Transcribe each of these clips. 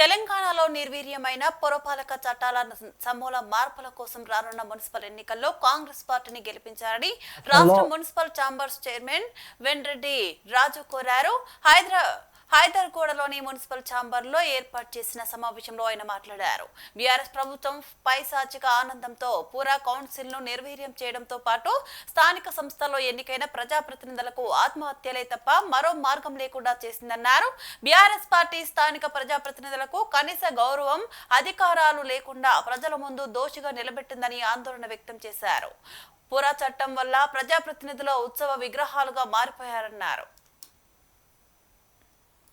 తెలంగాణలో నిర్వీర్యమైన పురపాలక చట్టాల సమూల మార్పుల కోసం రానున్న మున్సిపల్ ఎన్నికల్లో కాంగ్రెస్ పార్టీని గెలిపించాలని రాష్ట్ర మున్సిపల్ ఛాంబర్స్ చైర్మన్ వెండ్రెడ్డి రాజు కోరారు. హైదర్గూడలోని మున్సిపల్ ఛాంబర్ లో ఏర్పాటు చేసిన సమావేశంలో ఆయన మాట్లాడారు. బీఆర్ఎస్ ప్రభుత్వం పైశాచిక ఆనందంతో పూరా కౌన్సిల్ ను నిర్వీర్యం చేయడంతో పాటు స్థానిక సంస్థల్లో ఎన్నికైన ప్రజాప్రతినిధులకు ఆత్మహత్యలే తప్ప మరో మార్గం లేకుండా చేసిందన్నారు. బీఆర్ఎస్ పార్టీ స్థానిక ప్రజాప్రతినిధులకు కనీస గౌరవం, అధికారాలు లేకుండా ప్రజల ముందు దోషిగా నిలబెట్టిందని ఆందోళన వ్యక్తం చేశారు. పురా చట్టం వల్ల ప్రజాప్రతినిధుల ఉత్సవ విగ్రహాలుగా మారిపోయారన్నారు.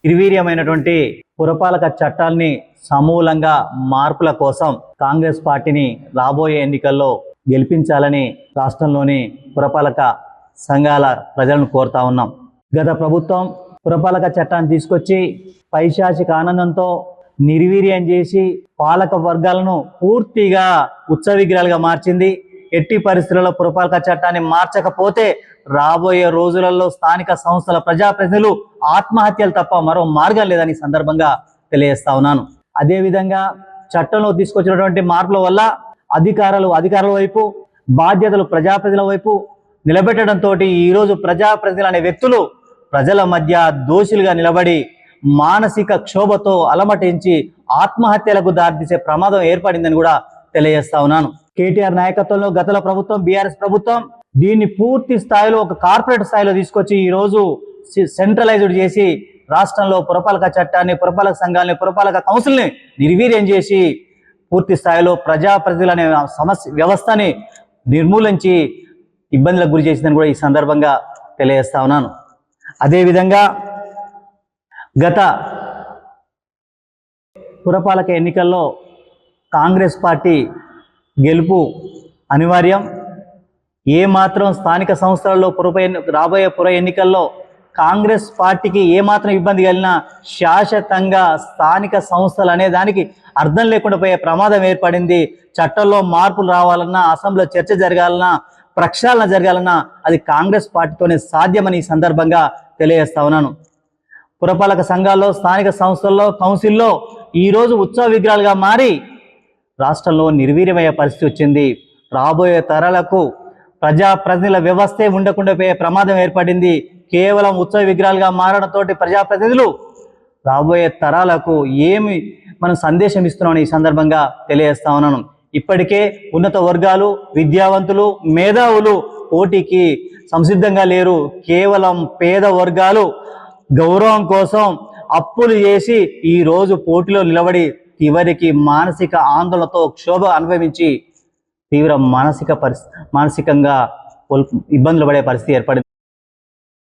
నిర్వీర్యమైనటువంటి పురపాలక చట్టాల్ని సమూలంగా మార్పుల కోసం కాంగ్రెస్ పార్టీని రాబోయే ఎన్నికల్లో గెలిపించాలని రాష్ట్రంలోని పురపాలక సంఘాల ప్రజలను కోరుతా ఉన్నాం. గత ప్రభుత్వం పురపాలక చట్టాన్ని తీసుకొచ్చి పైశాచిక ఆనందంతో నిర్వీర్యం చేసి పాలక వర్గాలను పూర్తిగా ఉత్సవ విగ్రహాలుగా మార్చింది. ఎట్టి పరిస్థితులలో పురపాలక చట్టాన్ని మార్చకపోతే రాబోయే రోజులలో స్థానిక సంస్థల ప్రజాప్రతినిధులు ఆత్మహత్యలు తప్ప మరో మార్గం లేదని సందర్భంగా తెలియజేస్తా ఉన్నాను. అదేవిధంగా చట్టంలో తీసుకొచ్చినటువంటి మార్పుల వల్ల అధికారుల వైపు, బాధ్యతలు ప్రజాప్రతినిధుల వైపు నిలబెట్టడంతో ఈరోజు ప్రజాప్రతినిధులు అనే వ్యక్తులు ప్రజల మధ్య దోషులుగా నిలబడి మానసిక క్షోభతో అలమటించి ఆత్మహత్యలకు దారితీసే ప్రమాదం ఏర్పడిందని కూడా తెలియజేస్తా ఉన్నాను. కేటీఆర్ నాయకత్వంలో గత ప్రభుత్వం, బీఆర్ఎస్ ప్రభుత్వం దీన్ని పూర్తి స్థాయిలో ఒక కార్పొరేట్ స్థాయిలో తీసుకొచ్చి ఈరోజు సెంట్రలైజ్డ్ చేసి రాష్ట్రంలో పురపాలక చట్టాన్ని, పురపాలక సంఘాలని, పురపాలక కౌన్సిల్ని నిర్వీర్యం చేసి పూర్తి స్థాయిలో ప్రజాప్రతినిధులు అనే వ్యవస్థని నిర్మూలించి ఇబ్బందులకు గురి చేసిందని కూడా ఈ సందర్భంగా తెలియజేస్తా ఉన్నాను. అదేవిధంగా గత పురపాలక ఎన్నికల్లో కాంగ్రెస్ పార్టీ గెలుపు అనివార్యం. ఏమాత్రం స్థానిక సంస్థలలో రాబోయే పుర ఎన్నికల్లో కాంగ్రెస్ పార్టీకి ఏమాత్రం ఇబ్బంది కలిగినా శాశ్వతంగా స్థానిక సంస్థలు అనే దానికి అర్థం లేకుండా పోయే ప్రమాదం ఏర్పడింది. చట్టంలో మార్పులు రావాలన్నా, అసెంబ్లీలో చర్చ జరగాలన్నా, ప్రక్షాళన జరగాలన్నా అది కాంగ్రెస్ పార్టీతోనే సాధ్యమని ఈ సందర్భంగా తెలియజేస్తా ఉన్నాను. పురపాలక సంఘాల్లో, స్థానిక సంస్థల్లో, కౌన్సిల్లో ఈరోజు ఉత్సవ విగ్రహాలుగా మారి రాష్ట్రంలో నిర్వీర్యమయ్యే పరిస్థితి వచ్చింది. రాబోయే తరాలకు ప్రజాప్రతినిధుల వ్యవస్థే ఉండకుండా పోయే ప్రమాదం ఏర్పడింది. కేవలం ఉత్సవ విగ్రహాలుగా మారడంతో ప్రజాప్రతినిధులు రాబోయే తరాలకు ఏమి మనం సందేశం ఇస్తున్నామని ఈ సందర్భంగా తెలియజేస్తా ఉన్నాను. ఇప్పటికే ఉన్నత వర్గాలు, విద్యావంతులు, మేధావులు పోటీకి సంసిద్ధంగా లేరు. కేవలం పేద వర్గాలు గౌరవం కోసం అప్పులు చేసి ఈరోజు పోటీలో నిలబడి చివరికి మానసిక ఆందోళనతో క్షోభ అనుభవించి తీవ్ర మానసికంగా ఇబ్బందులు పడే పరిస్థితి ఏర్పడింది.